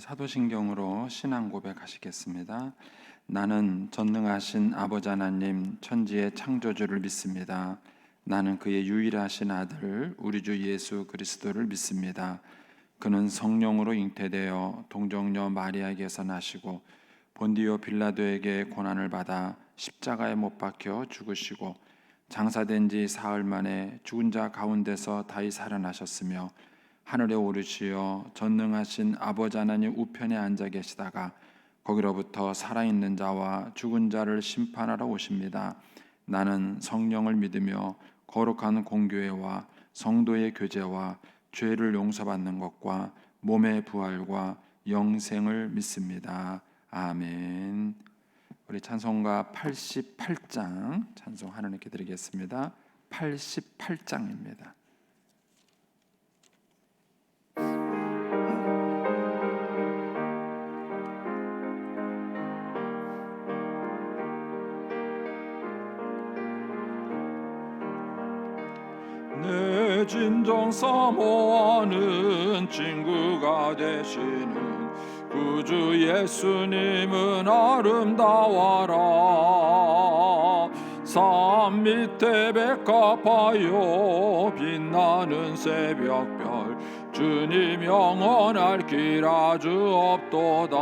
사도신경으로 신앙 고백하시겠습니다. 나는 전능하신 아버지 하나님 천지의 창조주를 믿습니다. 나는 그의 유일하신 아들 우리 주 예수 그리스도를 믿습니다. 그는 성령으로 잉태되어 동정녀 마리아에게서 나시고 본디오 빌라도에게 고난을 받아 십자가에 못 박혀 죽으시고 장사된 지 사흘 만에 죽은 자 가운데서 다시 살아나셨으며 하늘에 오르시어 전능하신 아버지 하나님 우편에 앉아 계시다가 거기로부터 살아있는 자와 죽은 자를 심판하러 오십니다. 나는 성령을 믿으며 거룩한 공교회와 성도의 교제와 죄를 용서받는 것과 몸의 부활과 영생을 믿습니다. 아멘. 우리 찬송가 88장 찬송 하나님께 드리겠습니다. 88장입니다. 내 진정 사모하는 친구가 되시는 구주 예수님은 아름다워라. 산 밑에 백합하여 빛나는 새벽별 주님 영원할 길 아주 없도다.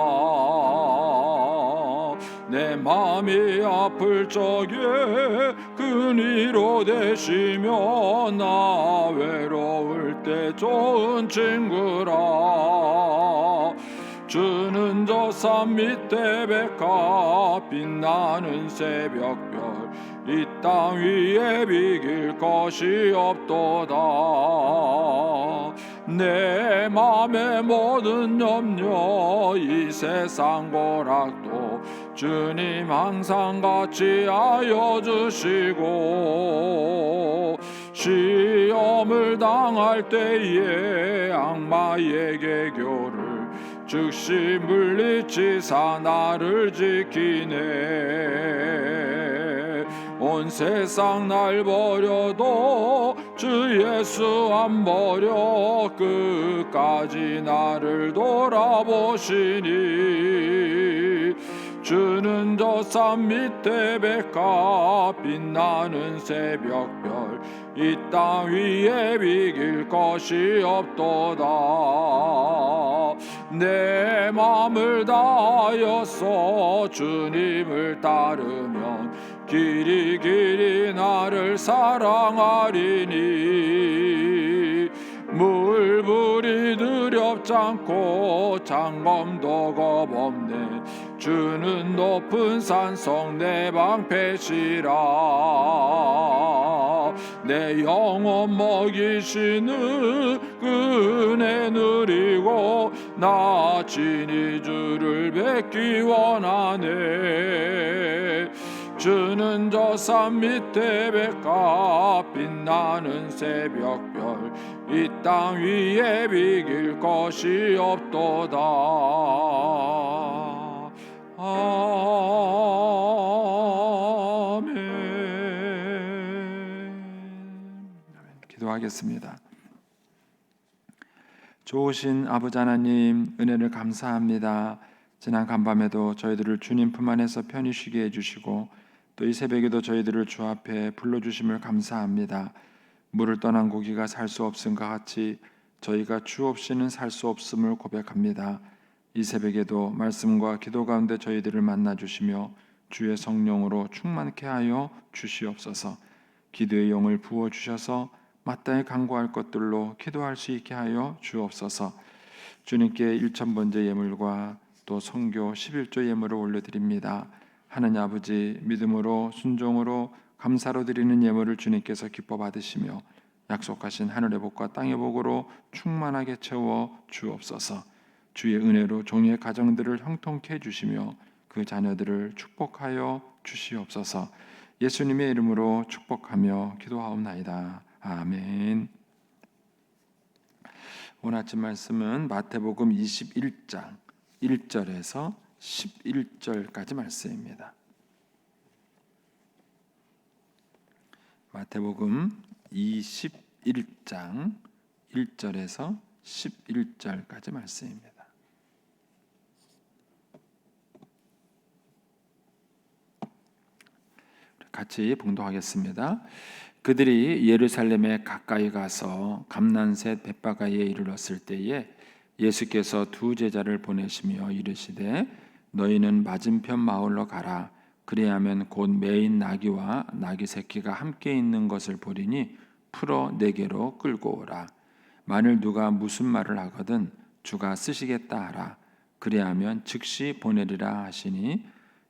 내 맘이 아플 적에 근위로 되시며 나 외로울 때 좋은 친구라. 주는 저 산 밑에 백합 빛나는 새벽별 이 땅 위에 비길 것이 없도다. 내 맘의 모든 염려 이 세상 고락도 주님 항상 같이 하여 주시고 시험을 당할 때에 악마의 계교를 즉시 물리치사 나를 지키네. 온 세상 날 버려도 주 예수 안 버려 끝까지 나를 돌아보시니. 주는 저 산 밑에 백합 빛나는 새벽별 이 땅 위에 비길 것이 없도다. 내 맘을 다하여서 주님을 따르면 길이 길이 나를 사랑하리니. 물불이 두렵지 않고 장검도 겁없네. 주는 높은 산성 내 방패시라. 내 영혼 먹이시는 그 은혜 누리고 나 친히 주를 뵙기 원하네. 주는 저 산 밑에 백합 빛나는 새벽별 이 땅 위에 비길 것이 없도다. 아멘. 기도하겠습니다. 좋으신 아버지 하나님 은혜를 감사합니다. 지난 간밤에도 저희들을 주님 품 안에서 편히 쉬게 해주시고 또 이 새벽에도 저희들을 주 앞에 불러주심을 감사합니다. 물을 떠난 고기가 살 수 없음과 같이 저희가 주 없이는 살 수 없음을 고백합니다. 이 새벽에도 말씀과 기도 가운데 저희들을 만나주시며 주의 성령으로 충만케 하여 주시옵소서. 기도의 영을 부어주셔서 마땅히 간구할 것들로 기도할 수 있게 하여 주옵소서. 주님께 1,000번째 예물과 또 선교 11조 예물을 올려드립니다. 하느님 아버지 믿음으로 순종으로 감사로 드리는 예물을 주님께서 기뻐 받으시며 약속하신 하늘의 복과 땅의 복으로 충만하게 채워 주옵소서. 주의 은혜로 종의 가정들을 형통케 해주시며 그 자녀들을 축복하여 주시옵소서. 예수님의 이름으로 축복하며 기도하옵나이다. 아멘. 오늘 아침 말씀은 마태복음 21장 1절에서 11절까지 말씀입니다. 마태복음 21장 1절에서 11절까지 말씀입니다. 같이 봉독하겠습니다. 그들이 예루살렘에 가까이 가서 감난셋 벳바가에 이르렀을 때에 예수께서 두 제자를 보내시며 이르시되 너희는 맞은편 마을로 가라. 그리하면 곧 매인 나귀와 나귀 새끼가 함께 있는 것을 보리니 풀어 내게로 끌고 오라. 만일 누가 무슨 말을 하거든 주가 쓰시겠다 하라. 그리하면 즉시 보내리라 하시니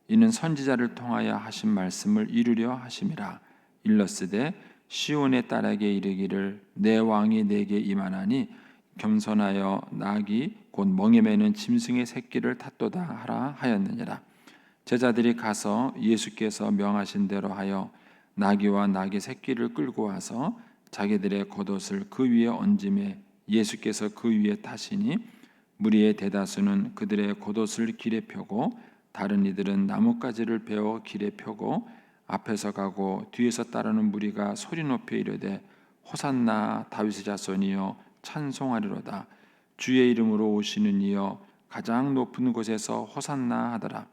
이는 선지자를 통하여 하신 말씀을 이루려 하심이라. 일러스되 시온의 딸에게 이르기를 내 왕이 내게 임하나니 겸손하여 나귀 곧 멍에 매는 짐승의 새끼를 탔도다 하라 하였느니라. 제자들이 가서 예수께서 명하신 대로 하여 나귀와 나귀 새끼를 끌고 와서 자기들의 겉옷을 그 위에 얹음에 예수께서 그 위에 타시니 무리의 대다수는 그들의 겉옷을 길에 펴고 다른 이들은 나뭇가지를 베어 길에 펴고 앞에서 가고 뒤에서 따르는 무리가 소리 높여 이르되 호산나 다윗의 자손이여 찬송하리로다. 주의 이름으로 오시는 이여 가장 높은 곳에서 호산나 하더라.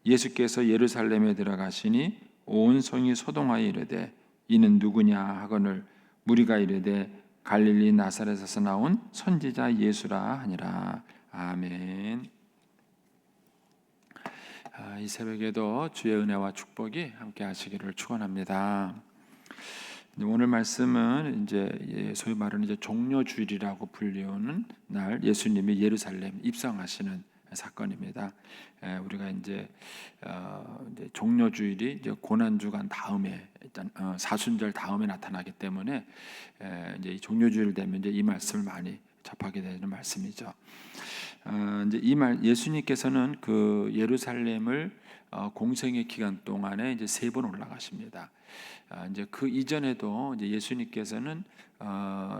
예수께서 예루살렘에 들어가시니 온 성이 소동하여 이르되 이는 누구냐 하거늘 무리가 이르되 갈릴리 나사렛에서 나온 선지자 예수라 하니라. 아멘. 이 새벽에도 주의 은혜와 축복이 함께 하시기를 축원합니다. 오늘 말씀은 이제 소위 말하는 이제 종려주일이라고 불리우는 날 예수님이 예루살렘 입성하시는 사건입니다. 우리가 이제 종려주일이 이제 고난주간 다음에 일단 사순절 다음에 나타나기 때문에 이제 이 종려주일 되면 이제 이 말씀을 많이 접하게 되는 말씀이죠. 이제 이 말 예수님께서는 그 예루살렘을 공생의 기간 동안에 이제 3번 올라가십니다. 이제 그 이전에도 이제 예수님께서는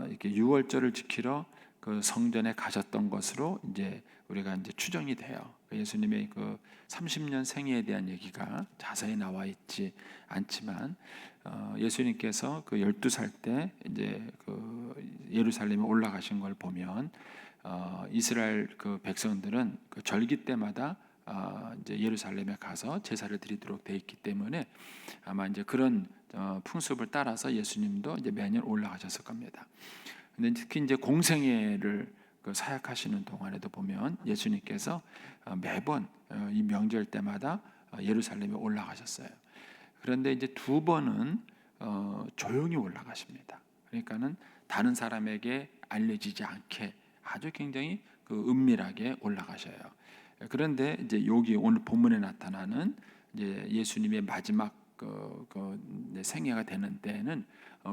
이렇게 유월절을 지키러 그 성전에 가셨던 것으로 이제 우리가 이제 추정이 돼요. 예수님의 그 30년 생애에 대한 얘기가 자세히 나와 있지 않지만 예수님께서 그 12살 때 이제 그 예루살렘에 올라가신 걸 보면 이스라엘 그 백성들은 그 절기 때마다 이제 예루살렘에 가서 제사를 드리도록 돼 있기 때문에 아마 이제 그런 풍습을 따라서 예수님도 이제 매년 올라가셨을 겁니다. 근데 특히 이제 공생애를 그 사역하시는 동안에도 보면 예수님께서 매번 이 명절 때마다 예루살렘에 올라가셨어요. 그런데 이제 2번은 조용히 올라가십니다. 그러니까는 다른 사람에게 알려지지 않게 아주 굉장히 그 은밀하게 올라가셔요. 그런데 이제 여기 오늘 본문에 나타나는 이제 예수님의 마지막 생애가 되는 때에는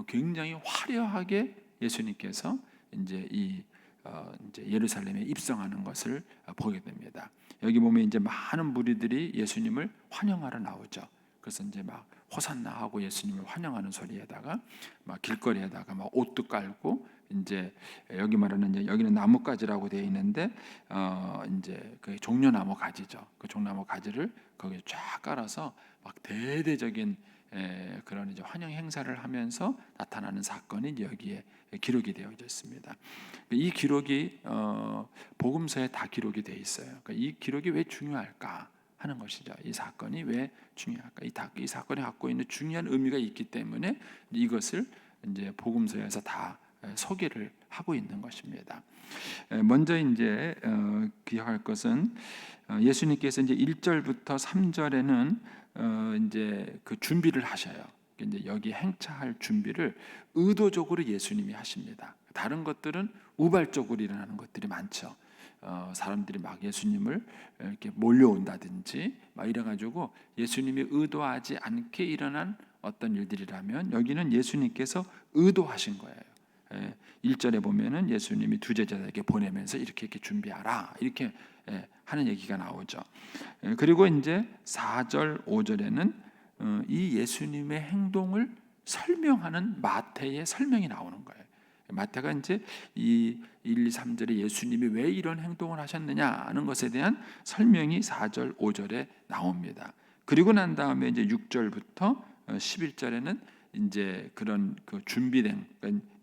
굉장히 화려하게 예수님께서 이제 이제 예루살렘에 입성하는 것을 보게 됩니다. 여기 보면 이제 많은 무리들이 예수님을 환영하러 나오죠. 그래서 이제 막 호산나 하고 예수님을 환영하는 소리에다가 막 길거리에다가 막 옷도 깔고 이제 여기 말하는 이제 여기는 나뭇가지라고 되어 있는데 이제 그 종려나무 가지죠. 그 종려나무 가지를 거기에 쫙 깔아서 막 대대적인 그런 이제 환영 행사를 하면서 나타나는 사건이 이제 여기에 기록이 되어 있습니다. 이 기록이 복음서에 다 기록이 되어 있어요. 그러니까 이 기록이 왜 중요할까 하는 것이죠. 이 사건이 왜 중요할까? 이 사건이 갖고 있는 중요한 의미가 있기 때문에 이것을 이제 복음서에서 다 소개를 하고 있는 것입니다. 먼저 이제 기억할 것은 예수님께서 이제 1절부터 3절에는 이제 그 준비를 하셔요. 이제 여기 행차할 준비를 의도적으로 예수님이 하십니다. 다른 것들은 우발적으로 일어나는 것들이 많죠. 사람들이 막 예수님을 이렇게 몰려온다든지 막 이래가지고 예수님이 의도하지 않게 일어난 어떤 일들이라면 여기는 예수님께서 의도하신 거예요. 1절에 보면은 예수님이 두 제자에게 보내면서 이렇게 준비하라 이렇게 하는 얘기가 나오죠. 그리고 이제 4절, 5절에는 이 예수님의 행동을 설명하는 마태의 설명이 나오는 거예요. 마태가 이제 이 1, 2, 3절에 예수님이 왜 이런 행동을 하셨느냐 하는 것에 대한 설명이 4절, 5절에 나옵니다. 그리고 난 다음에 이제 6절부터 11절에는 이제 그런 그 준비된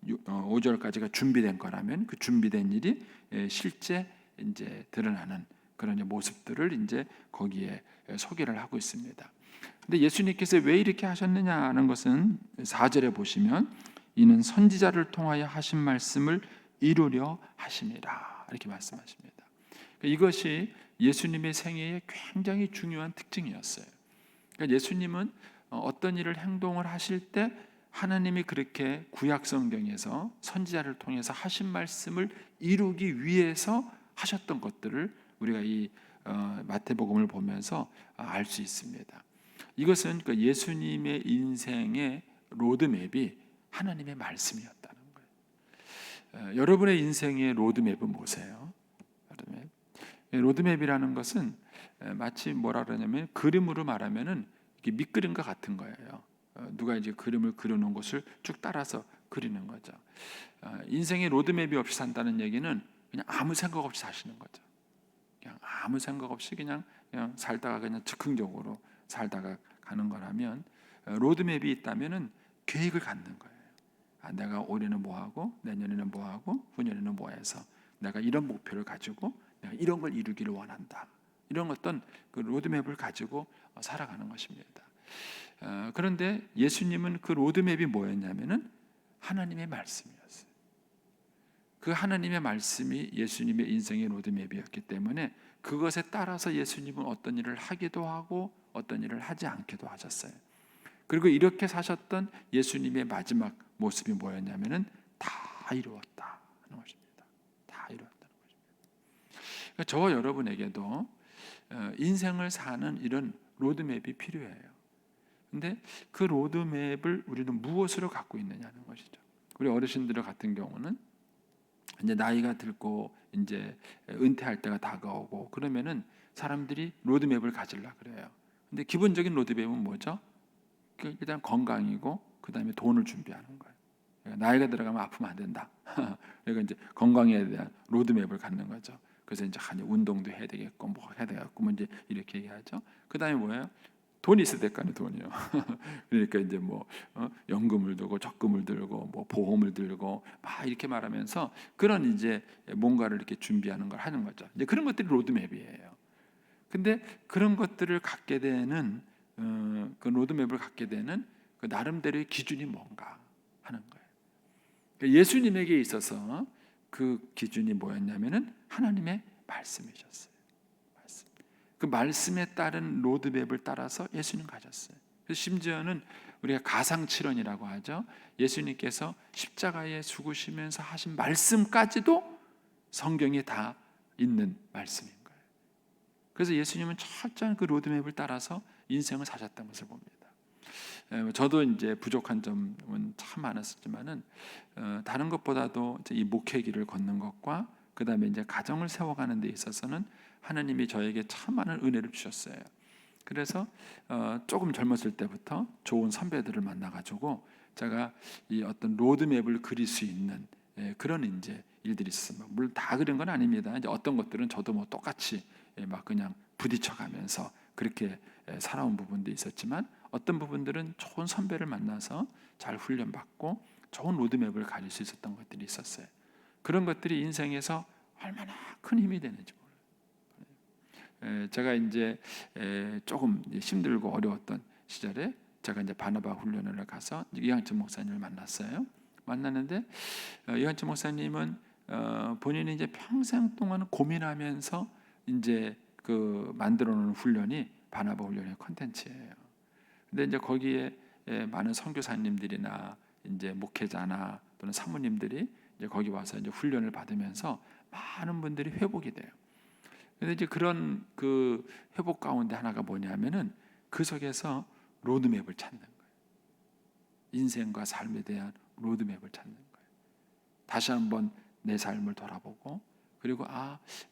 5절까지가 준비된 거라면 그 준비된 일이 실제 이제 드러나는 그런 모습들을 이제 거기에 소개를 하고 있습니다. 근데 예수님께서 왜 이렇게 하셨느냐는 것은 4절에 보시면 이는 선지자를 통하여 하신 말씀을 이루려 하심이라 이렇게 말씀하십니다. 이것이 예수님의 생애의 굉장히 중요한 특징이었어요. 그러니까 예수님은 어떤 일을 행동을 하실 때 하나님이 그렇게 구약 성경에서 선지자를 통해서 하신 말씀을 이루기 위해서 하셨던 것들을 우리가 이 마태복음을 보면서 알 수 있습니다. 이것은 그 예수님의 인생의 로드맵이 하나님의 말씀이었다는 거예요. 여러분의 인생의 로드맵은 뭐세요? 로드맵이라는 것은 마치 뭐라 그러냐면 그림으로 말하면은 밑그림과 같은 거예요. 누가 이제 그림을 그려놓은 것을 쭉 따라서 그리는 거죠. 인생의 로드맵이 없이 산다는 얘기는 그냥 아무 생각 없이 사시는 거죠. 그냥 아무 생각 없이 그냥 살다가 그냥 즉흥적으로 살다가 가는 거라면, 로드맵이 있다면은 계획을 갖는 거예요. 내가 올해는 뭐 하고 내년에는 뭐 하고 후년에는 뭐 해서 내가 이런 목표를 가지고 내가 이런 걸 이루기를 원한다. 이런 어떤 그 로드맵을 가지고 살아가는 것입니다. 그런데 예수님은 그 로드맵이 뭐였냐면은 하나님의 말씀이었어요. 그 하나님의 말씀이 예수님의 인생의 로드맵이었기 때문에 그것에 따라서 예수님은 어떤 일을 하기도 하고 어떤 일을 하지 않기도 하셨어요. 그리고 이렇게 사셨던 예수님의 마지막 모습이 뭐였냐면은 다 이루었다 하는 것입니다. 다 이루었다는 것입니다. 그러니까 저와 여러분에게도 인생을 사는 이런 로드맵이 필요해요. 근데 그 로드맵을 우리는 무엇으로 갖고 있느냐는 것이죠. 우리 어르신들 같은 경우는 이제 나이가 들고 이제 은퇴할 때가 다가오고 그러면은 사람들이 로드맵을 가지려 그래요. 근데 기본적인 로드맵은 뭐죠? 일단 건강이고 그 다음에 돈을 준비하는 거예요. 그러니까 나이가 들어가면 아프면 안 된다. 그러니까 이제 건강에 대한 로드맵을 갖는 거죠. 그래서 이제 운동도 해야 되겠고 뭐 해야 되겠고 뭐 이제 이렇게 얘기하죠. 그 다음에 뭐예요? 돈이 있어야 될 거 아니에요, 돈이요. 그러니까 이제 뭐 연금을 들고 적금을 들고 뭐 보험을 들고 막 이렇게 말하면서 그런 이제 뭔가를 이렇게 준비하는 걸 하는 거죠. 이제 그런 것들이 로드맵이에요. 근데 그런 것들을 갖게 되는 그 로드맵을 갖게 되는 그 나름대로의 기준이 뭔가 하는 거예요. 그러니까 예수님에게 있어서 그 기준이 뭐였냐면은 하나님의 말씀이셨어요. 그 말씀에 따른 로드맵을 따라서 예수님 가셨어요. 그래서 심지어는 우리가 가상칠언이라고 하죠. 예수님께서 십자가에 죽으시면서 하신 말씀까지도 성경에 다 있는 말씀인 거예요. 그래서 예수님은 철저한 그 로드맵을 따라서 인생을 사셨던 것을 봅니다. 저도 이제 부족한 점은 참 많았었지만은 다른 것보다도 이 목회 길을 걷는 것과 그 다음에 이제 가정을 세워가는 데 있어서는 하나님이 저에게 참 많은 은혜를 주셨어요. 그래서 조금 젊었을 때부터 좋은 선배들을 만나가지고 제가 이 어떤 로드맵을 그릴 수 있는 그런 이제 일들이 있었습니다. 물론 다 그런 건 아닙니다. 이제 어떤 것들은 저도 뭐 똑같이 막 그냥 부딪혀가면서 그렇게 살아온 부분도 있었지만 어떤 부분들은 좋은 선배를 만나서 잘 훈련받고 좋은 로드맵을 가질 수 있었던 것들이 있었어요. 그런 것들이 인생에서 얼마나 큰 힘이 되는지 몰라요. 제가 이제 조금 힘들고 어려웠던 시절에 제가 이제 바나바 훈련을 가서 이한철 목사님을 만났어요. 만났는데 이한철 목사님은 본인이 이제 평생 동안 고민하면서 이제 그 만들어 놓은 훈련이 바나바 훈련의 콘텐츠예요. 근데 이제 거기에 많은 선교사님들이나 이제 목회자나 또는 사모님들이 이제 거기 와서 이제 훈련을 받으면서 많은 분들이 회복이 돼요. 근데 이제 그런 그 회복 가운데 하나가 뭐냐면은 그 속에서 로드맵을 찾는 거예요. 인생과 삶에 대한 로드맵을 찾는 거예요. 다시 한번 내 삶을 돌아보고 그리고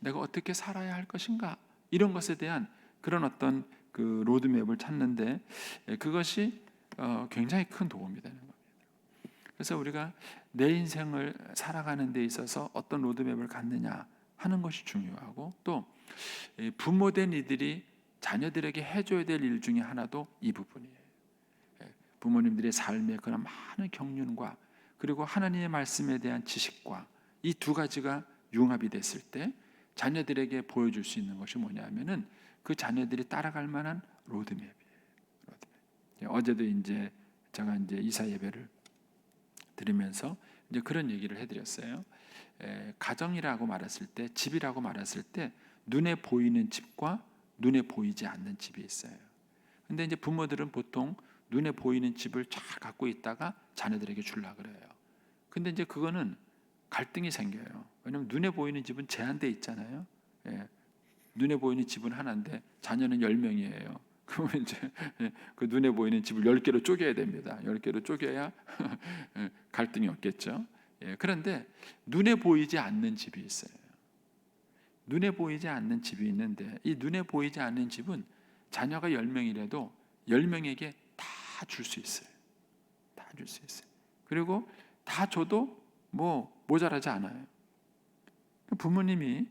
내가 어떻게 살아야 할 것인가 이런 것에 대한 그런 어떤 그 로드맵을 찾는데 그것이 굉장히 큰 도움이 되는 겁니다. 그래서 우리가 내 인생을 살아가는 데 있어서 어떤 로드맵을 갖느냐 하는 것이 중요하고 또 부모된 이들이 자녀들에게 해줘야 될 일 중에 하나도 이 부분이에요. 부모님들의 삶의 그런 많은 경륜과 그리고 하나님의 말씀에 대한 지식과 이 두 가지가 융합이 됐을 때 자녀들에게 보여줄 수 있는 것이 뭐냐면은 그 자녀들이 따라갈 만한 로드맵이에요. 어제도 이제 제가 이제 이사 예배를 드리면서 이제 그런 얘기를 해드렸어요. 가정이라고 말했을 때, 집이라고 말했을 때 눈에 보이는 집과 눈에 보이지 않는 집이 있어요. 근데 이제 부모들은 보통 눈에 보이는 집을 잘 갖고 있다가 자녀들에게 주려 그래요. 근데 이제 그거는 갈등이 생겨요. 왜냐하면 눈에 보이는 집은 제한돼 있잖아요. 눈에 보이는 집은 하나인데 자녀는 10명이에요. 그러면 이제 그 눈에 보이는 집을 10개로 쪼개야 됩니다. 10개로 쪼개야 갈등이 없겠죠. 그런데 눈에 보이지 않는 집이 있어요. 눈에 보이지 않는 집이 있는데 이 눈에 보이지 않는 집은 자녀가 10명이라도 10명에게 다 줄 수 있어요. 다 줄 수 있어요. 그리고 다 줘도 뭐 모자라지 않아요. 부모님이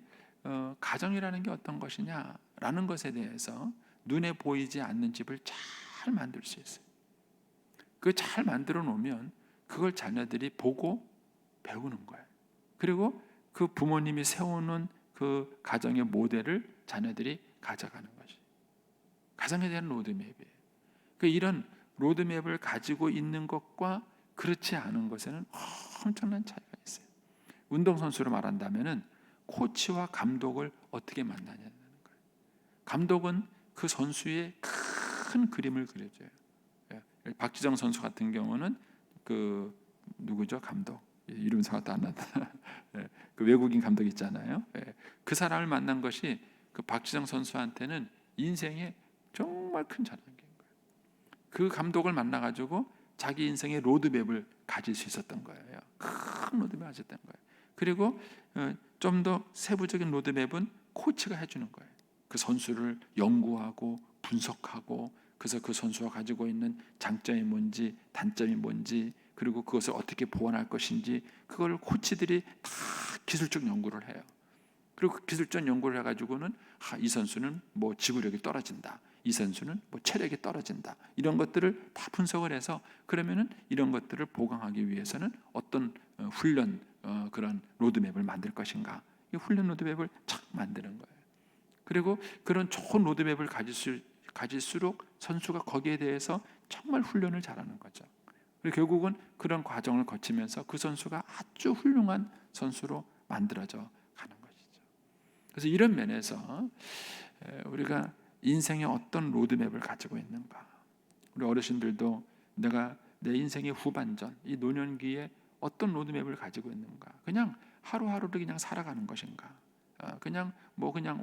가정이라는 게 어떤 것이냐라는 것에 대해서 눈에 보이지 않는 집을 잘 만들 수 있어요. 그 잘 만들어 놓으면 그걸 자녀들이 보고 배우는 거예요. 그리고 그 부모님이 세우는 그 가정의 모델을 자녀들이 가져가는 것이 가정에 대한 로드맵이에요. 이런 로드맵을 가지고 있는 것과 그렇지 않은 것에는 엄청난 차이가 있어요. 운동선수로 말한다면은 코치와 감독을 어떻게 만나냐는 거예요. 감독은 그 선수의 큰 그림을 그려줘요. 박지정 선수 같은 경우는 그 누구죠? 감독 이름 생각도 안 난다. 그 외국인 감독 있잖아요. 그 사람을 만난 것이 그 박지정 선수한테는 인생의 정말 큰 자랑인 거예요. 그 감독을 만나가지고 자기 인생의 로드맵을 가질 수 있었던 거예요. 큰 로드맵을 가졌던 거예요. 그리고 좀 더 세부적인 로드맵은 코치가 해주는 거예요. 그 선수를 연구하고 분석하고 그래서 그 선수가 가지고 있는 장점이 뭔지 단점이 뭔지 그리고 그것을 어떻게 보완할 것인지 그걸 코치들이 다 기술적 연구를 해요. 그리고 그 기술적 연구를 해가지고는 이 선수는 뭐 지구력이 떨어진다. 이 선수는 뭐 체력이 떨어진다. 이런 것들을 다 분석을 해서 그러면은 이런 것들을 보강하기 위해서는 어떤 훈련 그런 로드맵을 만들 것인가. 이 훈련 로드맵을 착 만드는 거예요. 그리고 그런 좋은 로드맵을 가질수록 선수가 거기에 대해서 정말 훈련을 잘하는 거죠. 그리고 결국은 그런 과정을 거치면서 그 선수가 아주 훌륭한 선수로 만들어져 가는 것이죠. 그래서 이런 면에서 우리가 인생의 어떤 로드맵을 가지고 있는가. 우리 어르신들도 내가 내 인생의 후반전, 이 노년기에 어떤 로드맵을 가지고 있는가. 그냥 하루하루를 그냥 살아가는 것인가. 그냥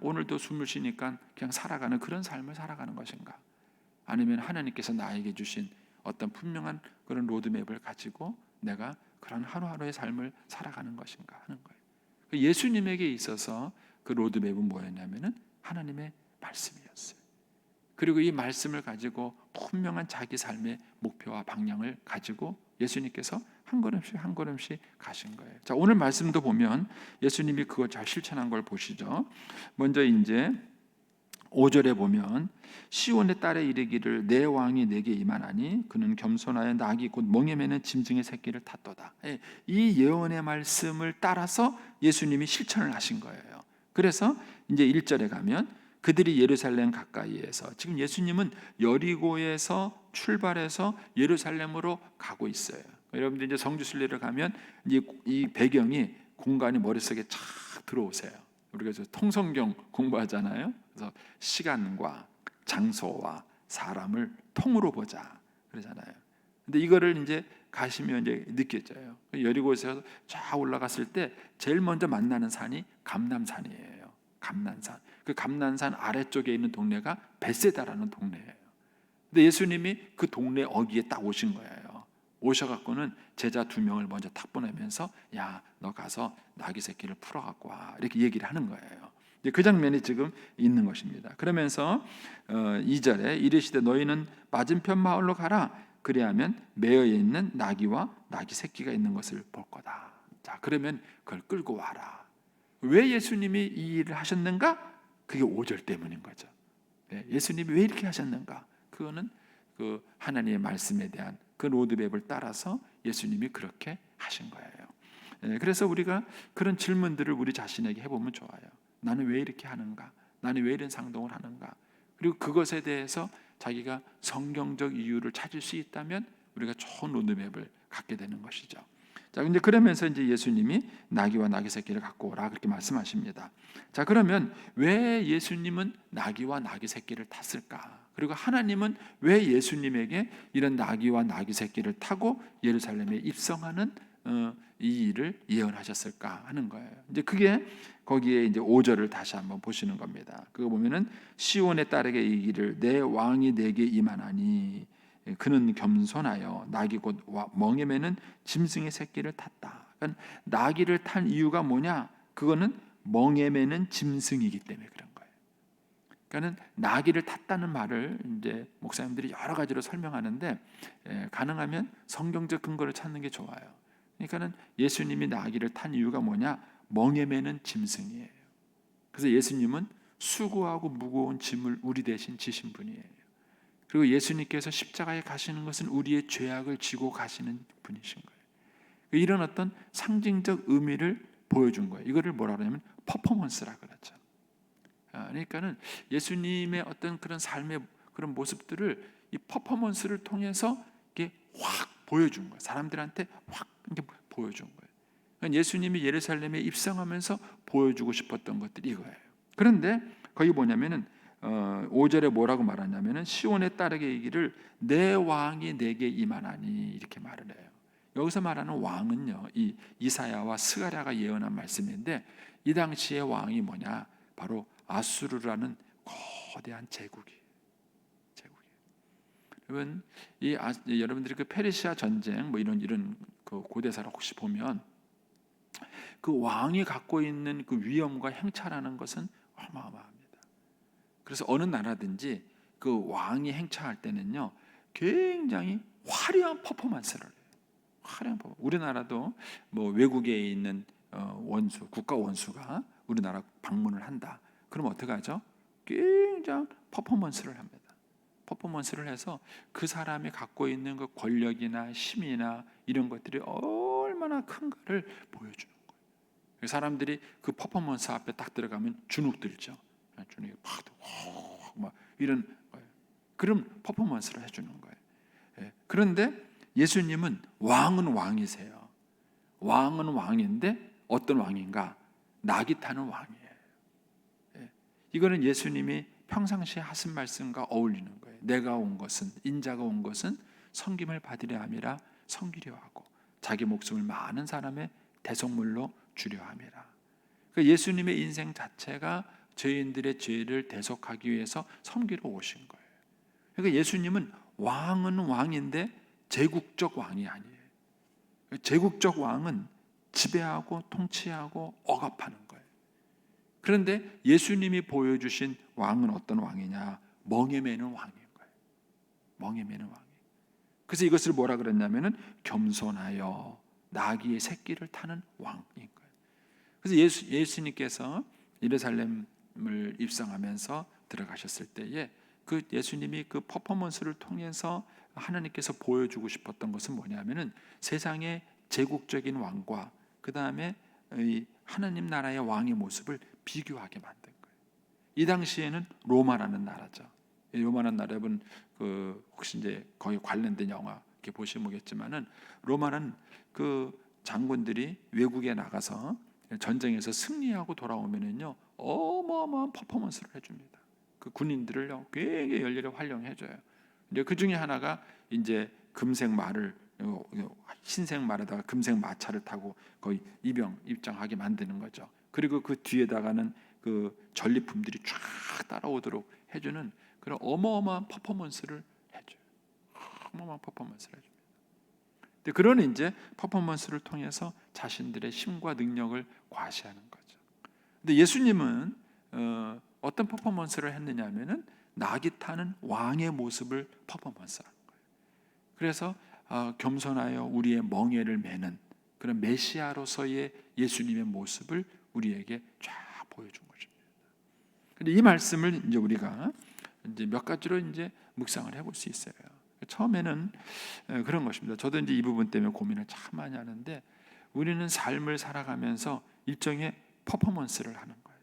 오늘도 숨을 쉬니까 그냥 살아가는 그런 삶을 살아가는 것인가. 아니면 하나님께서 나에게 주신 어떤 분명한 그런 로드맵을 가지고 내가 그런 하루하루의 삶을 살아가는 것인가 하는 거예요. 예수님에게 있어서 그 로드맵은 뭐였냐면은 하나님의 말씀이었어요. 그리고 이 말씀을 가지고 분명한 자기 삶의 목표와 방향을 가지고 예수님께서 한 걸음씩 한 걸음씩 가신 거예요. 자, 오늘 말씀도 보면 예수님이 그걸 잘 실천한 걸 보시죠. 먼저 이제 5절에 보면 시온의 딸에 이르기를 내 왕이 내게 임하나니 그는 겸손하여 낙이 곧 멍에 매는 짐승의 새끼를 탔도다. 이 예언의 말씀을 따라서 예수님이 실천을 하신 거예요. 그래서 이제 1절에 가면 그들이 예루살렘 가까이에서 지금 예수님은 여리고에서 출발해서 예루살렘으로 가고 있어요. 여러분들 이제 성지순례를 가면 이 배경이 공간이 머릿속에 착 들어오세요. 우리가 통성경 공부하잖아요. 그래서 시간과 장소와 사람을 통으로 보자 그러잖아요. 근데 이거를 이제 가시면 이제 느껴져요. 여리고에서 쫙 올라갔을 때 제일 먼저 만나는 산이 감람산이에요. 감람산. 그 감람산 아래쪽에 있는 동네가 벳세다라는 동네예요. 근데 예수님이 그 동네 어귀에 딱 오신 거예요. 오셔갖고는 제자 2명을 먼저 탁 보내면서 야, 너 가서 나귀 새끼를 풀어갖고 와 이렇게 얘기를 하는 거예요. 그 장면이 지금 있는 것입니다. 그러면서 2절에 이르시되 너희는 맞은편 마을로 가라. 그리하면 매어 있는 나귀와 나귀 새끼가 있는 것을 볼 거다. 자, 그러면 그걸 끌고 와라. 왜 예수님이 이 일을 하셨는가? 그게 5절 때문인 거죠. 예수님이 왜 이렇게 하셨는가? 그거는 그 하나님의 말씀에 대한 그 로드맵을 따라서 예수님이 그렇게 하신 거예요. 그래서 우리가 그런 질문들을 우리 자신에게 해보면 좋아요. 나는 왜 이렇게 하는가? 나는 왜 이런 상동을 하는가? 그리고 그것에 대해서 자기가 성경적 이유를 찾을 수 있다면 우리가 좋은 로드맵을 갖게 되는 것이죠. 자, 근데 그러면서 이제 예수님이 나귀와 나귀 새끼를 갖고 오라 그렇게 말씀하십니다. 자, 그러면 왜 예수님은 나귀와 나귀 새끼를 탔을까? 그리고 하나님은 왜 예수님에게 이런 나귀와 나귀 새끼를 타고 예루살렘에 입성하는 이 일을 예언하셨을까 하는 거예요. 이제 그게 거기에 이제 5절을 다시 한번 보시는 겁니다. 그거 보면은 시온의 딸에게 이기를 내 왕이 내게 임하나니 그는 겸손하여 나귀 곧 멍에 매는 짐승의 새끼를 탔다. 그러니까 나귀를 탄 이유가 뭐냐? 그거는 멍에 매는 짐승이기 때문에 그런 거예요. 그러니까는 나귀를 탔다는 말을 이제 목사님들이 여러 가지로 설명하는데 가능하면 성경적 근거를 찾는 게 좋아요. 그러니까는 예수님이 나귀를 탄 이유가 뭐냐? 멍에 매는 짐승이에요. 그래서 예수님은 수고하고 무거운 짐을 우리 대신 지신 분이에요. 그리고 예수님께서 십자가에 가시는 것은 우리의 죄악을 지고 가시는 분이신 거예요. 이런 어떤 상징적 의미를 보여준 거예요. 이거를 뭐라 그러냐면 퍼포먼스라 그러죠. 그러니까는 예수님의 어떤 그런 삶의 그런 모습들을 이 퍼포먼스를 통해서 이게 확 보여준 거예요. 사람들한테 확 이렇게 보여준 거예요. 그러니까 예수님이 예루살렘에 입성하면서 보여주고 싶었던 것들이 이거예요. 그런데 거기 뭐냐면은 5절에 뭐라고 말하냐면은 시온의 딸에게 이기를 내 왕이 내게 임하나니 이렇게 말을 해요. 여기서 말하는 왕은요, 이 이사야와 스가랴가 예언한 말씀인데 이 당시의 왕이 뭐냐? 바로 아수르라는 거대한 제국이에요. 여러분, 여러분들이 그 페르시아 전쟁 뭐 이런 그 고대사를 혹시 보면 그 왕이 갖고 있는 그 위엄과 행차라는 것은 어마어마합니다. 그래서 어느 나라든지 그 왕이 행차할 때는요 굉장히 화려한 퍼포먼스를 해요. 화려한 퍼포먼스. 우리나라도 뭐 외국에 있는 원수, 국가 원수가 우리나라 방문을 한다. 그럼 어떻게 하죠? 굉장히 퍼포먼스를 합니다. 퍼포먼스를 해서 그 사람이 갖고 있는 그 권력이나 힘이나 이런 것들이 얼마나 큰가를 보여주는 거예요. 사람들이 그 퍼포먼스 앞에 딱 들어가면 주눅 들죠. 주눅이 막 이런 거예요. 그런 퍼포먼스를 해주는 거예요. 그런데 예수님은 왕은 왕이세요. 왕은 왕인데 어떤 왕인가? 낙이 타는 왕이에요. 이거는 예수님이 평상시에 하신 말씀과 어울리는 거예요. 내가 온 것은, 인자가 온 것은 섬김을 받으려 함이라, 섬기려 하고 자기 목숨을 많은 사람의 대속물로 주려 함이라. 예수님의 인생 자체가 죄인들의 죄를 대속하기 위해서 섬기러 오신 거예요. 그러니까 예수님은 왕은 왕인데 제국적 왕이 아니에요. 제국적 왕은 지배하고 통치하고 억압하는 거예요. 그런데 예수님이 보여주신 왕은 어떤 왕이냐? 멍에 매는 왕인 거예요. 멍에 매는 왕이. 그래서 이것을 뭐라 그랬냐면은 겸손하여 나귀의 새끼를 타는 왕인 거예요. 그래서 예수님께서 예루살렘을 입성하면서 들어가셨을 때에 그 예수님이 그 퍼포먼스를 통해서 하나님께서 보여주고 싶었던 것은 뭐냐면은 세상의 제국적인 왕과 그 다음에 하나님 나라의 왕의 모습을 비교하게 만든 거예요. 이 당시에는 로마라는 나라죠. 로마라는 나라 여러분 그 혹시 이제 거기 관련된 영화 이렇게 보시면 보겠지만은 로마는 그 장군들이 외국에 나가서 전쟁에서 승리하고 돌아오면은요 어마어마한 퍼포먼스를 해줍니다. 그 군인들을요 굉장히 열렬히 활용해줘요. 이제 그 중에 하나가 이제 금색 말을 흰색 말에다가 금색 마차를 타고 거의 입장하게 만드는 거죠. 그리고 그 뒤에다가는 그 전리품들이 쫙 따라오도록 해주는 그런 어마어마한 퍼포먼스를 해줘요. 어마어마한 퍼포먼스를 해줍니다. 근데 그런 이제 퍼포먼스를 통해서 자신들의 힘과 능력을 과시하는 거죠. 근데 예수님은 어떤 퍼포먼스를 했느냐면은 낙이 타는 왕의 모습을 퍼포먼스하는 거예요. 그래서 겸손하여 우리의 멍에를 매는 그런 메시아로서의 예수님의 모습을 우리에게 쫙 보여준 것입니다. 근데 이 말씀을 이제 우리가 이제 몇 가지로 이제 묵상을 해볼 수 있어요. 처음에는 그런 것입니다. 저도 이제 이 부분 때문에 고민을 참 많이 하는데 우리는 삶을 살아가면서 일종의 퍼포먼스를 하는 거예요.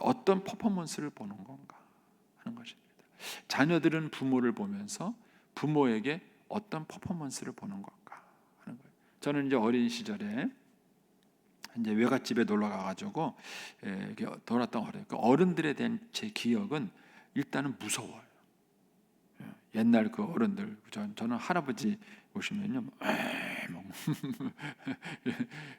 어떤 퍼포먼스를 보는 건가 하는 것입니다. 자녀들은 부모를 보면서 부모에게 어떤 퍼포먼스를 보는 건가 하는 거예요. 저는 이제 어린 시절에 이제 외갓집에 놀러 가가지고 이렇게 돌았던 어른, 그 어른들에 대한 제 기억은 일단은 무서워요. 옛날 그 어른들, 저는 할아버지 보시면요,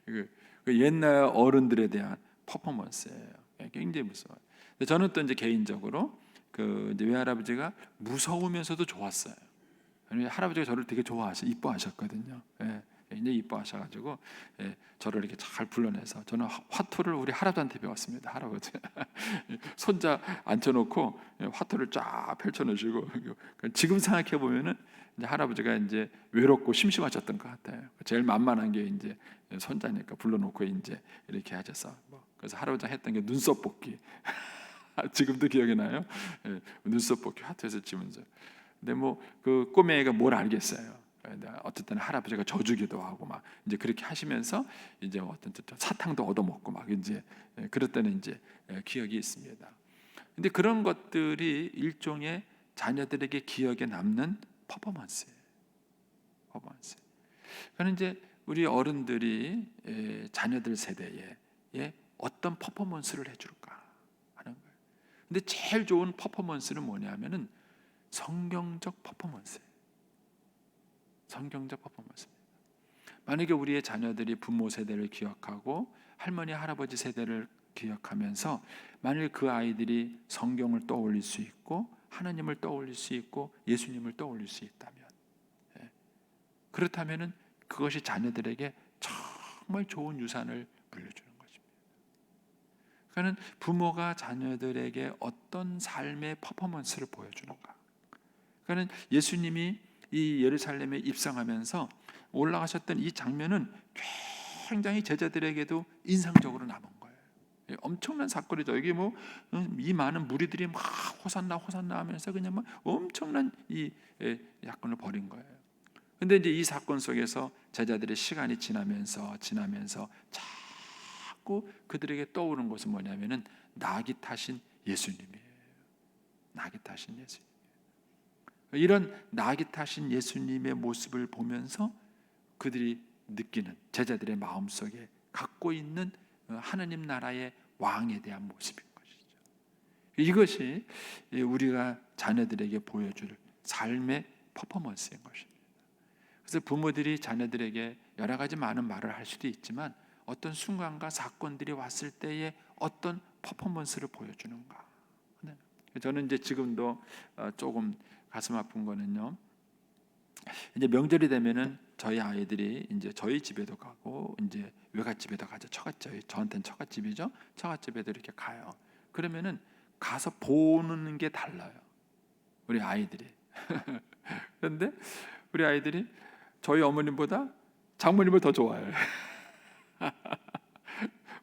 그 옛날 어른들에 대한 퍼포먼스예요. 굉장히 무서워요. 근데 저는 또 이제 개인적으로 그 이제 외할아버지가 무서우면서도 좋았어요. 할아버지가 저를 되게 이뻐하셨거든요. 굉장히 이뻐하셔가지고 저를 이렇게 잘 불러내서 저는 화투를 우리 할아버지한테 배웠습니다. 할아버지 손자 앉혀놓고 화투를 쫙 펼쳐놓으시고 지금 생각해 보면은 이제 할아버지가 이제 외롭고 심심하셨던 것 같아요. 제일 만만한 게 이제 손자니까 불러놓고 이제 이렇게 하셔서 그래서 할아버지가 했던 게 눈썹 뽑기. 지금도 기억이 나요. 눈썹 뽑기 화투에서 치면서. 근데 뭐 그 꼬맹이가 뭘 알겠어요. 어쨌든 할아버지가 져주기도 하고 막 이제 그렇게 하시면서 이제 어떤 사탕도 얻어먹고 막 이제 그랬다는 이제 기억이 있습니다. 근데 그런 것들이 일종의 자녀들에게 기억에 남는 퍼포먼스예요. 퍼포먼스. 그러니까 이제 우리 어른들이 자녀들 세대에 어떤 퍼포먼스를 해줄까 하는 거예요. 근데 제일 좋은 퍼포먼스는 뭐냐면은 성경적 퍼포먼스예요. 성경적 퍼포먼스입니다. 만약에 우리의 자녀들이 부모 세대를 기억하고 할머니 할아버지 세대를 기억하면서 만일 그 아이들이 성경을 떠올릴 수 있고 하나님을 떠올릴 수 있고 예수님을 떠올릴 수 있다면 그렇다면은 그것이 자녀들에게 정말 좋은 유산을 물려주는 것입니다. 그러니까 부모가 자녀들에게 어떤 삶의 퍼포먼스를 보여주는가. 그러니까 예수님이 이 예루살렘에 입성하면서 올라가셨던 이 장면은 굉장히 제자들에게도 인상적으로 남은 거예요. 엄청난 사건이죠. 이게 뭐 이 많은 무리들이 막 호산나 호산나 하면서 그냥 막 엄청난 이 사건을 벌인 거예요. 근데 이제 이 사건 속에서 제자들의 시간이 지나면서 자꾸 그들에게 떠오르는 것은 뭐냐면은 낙이 타신 예수님이에요. 낙이 타신 예수님. 이런 낙이 타신 예수님의 모습을 보면서 그들이 느끼는 제자들의 마음속에 갖고 있는 하나님 나라의 왕에 대한 모습인 것이죠. 이것이 우리가 자녀들에게 보여줄 삶의 퍼포먼스인 것입니다. 그래서 부모들이 자녀들에게 여러 가지 많은 말을 할 수도 있지만 어떤 순간과 사건들이 왔을 때에 어떤 퍼포먼스를 보여주는가. 저는 이제 지금도 조금 가슴 아픈 거는요. 이제 명절이 되면은 저희 아이들이 이제 저희 집에도 가고 이제 외갓집에도 가죠. 저한테는 처갓집이죠. 처갓집에도 이렇게 가요. 그러면은 가서 보는 게 달라요. 우리 아이들이. 그런데 우리 아이들이 저희 어머님보다 장모님을 더 좋아해요.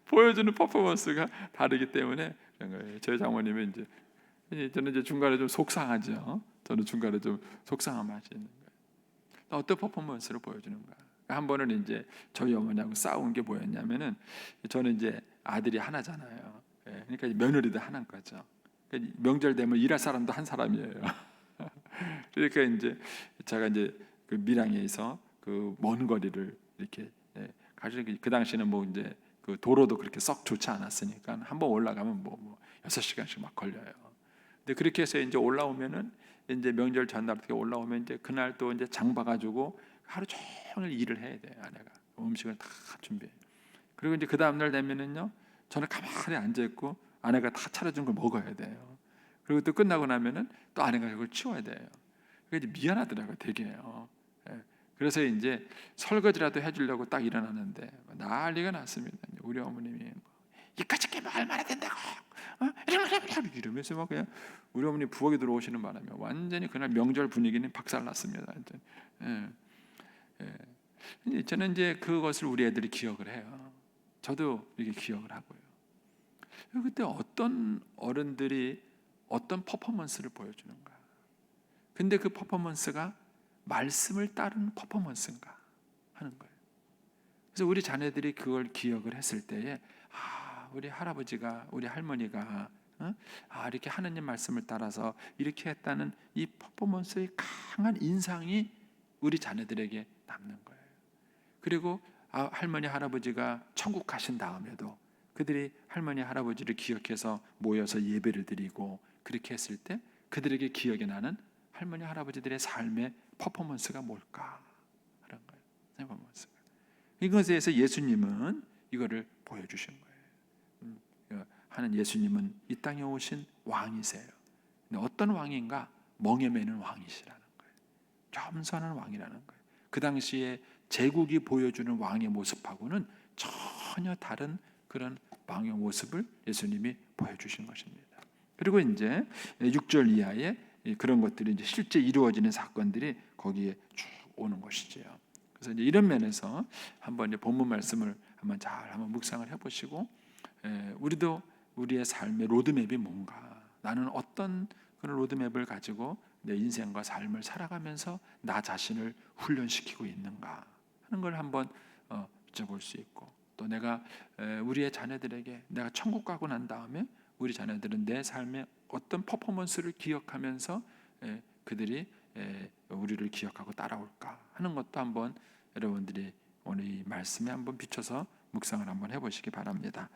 보여주는 퍼포먼스가 다르기 때문에 그런 거예요. 저희 장모님은 이제 저는 이제 중간에 좀 속상하죠. 저는 중간에 좀 속상한 맛이 있는 거예요. 어떤 퍼포먼스를 보여주는가? 한 번은 이제 저희 어머니하고 싸운 게 뭐였냐면은 저는 이제 아들이 하나잖아요. 그러니까 며느리도 하나인 거죠. 그러니까 명절 되면 일할 사람도 한 사람이에요. 그러니까 이제 제가 이제 그 밀양에서 그 먼 거리를 이렇게 가서 그 당시에는 뭐 이제 그 도로도 그렇게 썩 좋지 않았으니까 한번 올라가면 뭐 6시간씩 막 걸려요. 근데 그렇게 해서 이제 올라오면은 이제 명절 전날 어떻게 올라오면 이제 그날 또 이제 장 봐가지고 하루 종일 일을 해야 돼요. 아내가 음식을 다 준비해. 그리고 이제 그 다음 날 되면은요, 저는 가만히 앉아 있고 아내가 다 차려준 걸 먹어야 돼요. 그리고 또 끝나고 나면은 또 아내가 그걸 치워야 돼요. 그게 이제 미안하더라고요, 되게요. 그래서 이제 설거지라도 해주려고 딱 일어나는데 난리가 났습니다. 우리 어머님이 이까짓 게 뭐 얼마나 된다고 이러면서 막 그냥 우리 어머니 부엌에 들어오시는 바람에 완전히 그날 명절 분위기는 박살났습니다. 저는 이제 그것을 우리 애들이 기억을 해요. 저도 이렇게 기억을 하고요. 그때 어떤 어른들이 어떤 퍼포먼스를 보여주는가? 근데 그 퍼포먼스가 말씀을 따른 퍼포먼스인가 하는 거예요. 그래서 우리 자녀들이 그걸 기억을 했을 때에 우리 할아버지가 우리 할머니가 이렇게 하느님 말씀을 따라서 이렇게 했다는 이 퍼포먼스의 강한 인상이 우리 자녀들에게 남는 거예요. 그리고 할머니 할아버지가 천국 가신 다음에도 그들이 할머니 할아버지를 기억해서 모여서 예배를 드리고 그렇게 했을 때 그들에게 기억이 나는 할머니 할아버지들의 삶의 퍼포먼스가 뭘까 하는 거예요. 퍼포먼스가. 이것에 대해서 예수님은 이거를 보여주신 거예요. 하는 예수님은 이 땅에 오신 왕이세요. 근데 어떤 왕인가? 멍에 매는 왕이시라는 거예요. 겸손한 왕이라는 거예요. 그 당시에 제국이 보여주는 왕의 모습하고는 전혀 다른 그런 왕의 모습을 예수님이 보여주신 것입니다. 그리고 이제 6절 이하에 그런 것들이 이제 실제 이루어지는 사건들이 거기에 쭉 오는 것이지요. 그래서 이제 이런 면에서 한번 이제 본문 말씀을 한번 묵상을 해보시고, 우리도 우리의 삶의 로드맵이 뭔가, 나는 어떤 그런 로드맵을 가지고 내 인생과 삶을 살아가면서 나 자신을 훈련시키고 있는가 하는 걸 한번 비춰볼 수 있고, 또 내가 우리의 자녀들에게 내가 천국 가고 난 다음에 우리 자녀들은 내 삶의 어떤 퍼포먼스를 기억하면서 그들이 우리를 기억하고 따라올까 하는 것도 한번 여러분들이 오늘 이 말씀에 한번 비춰서 묵상을 한번 해보시기 바랍니다.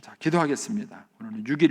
자, 기도하겠습니다. 오늘은 6일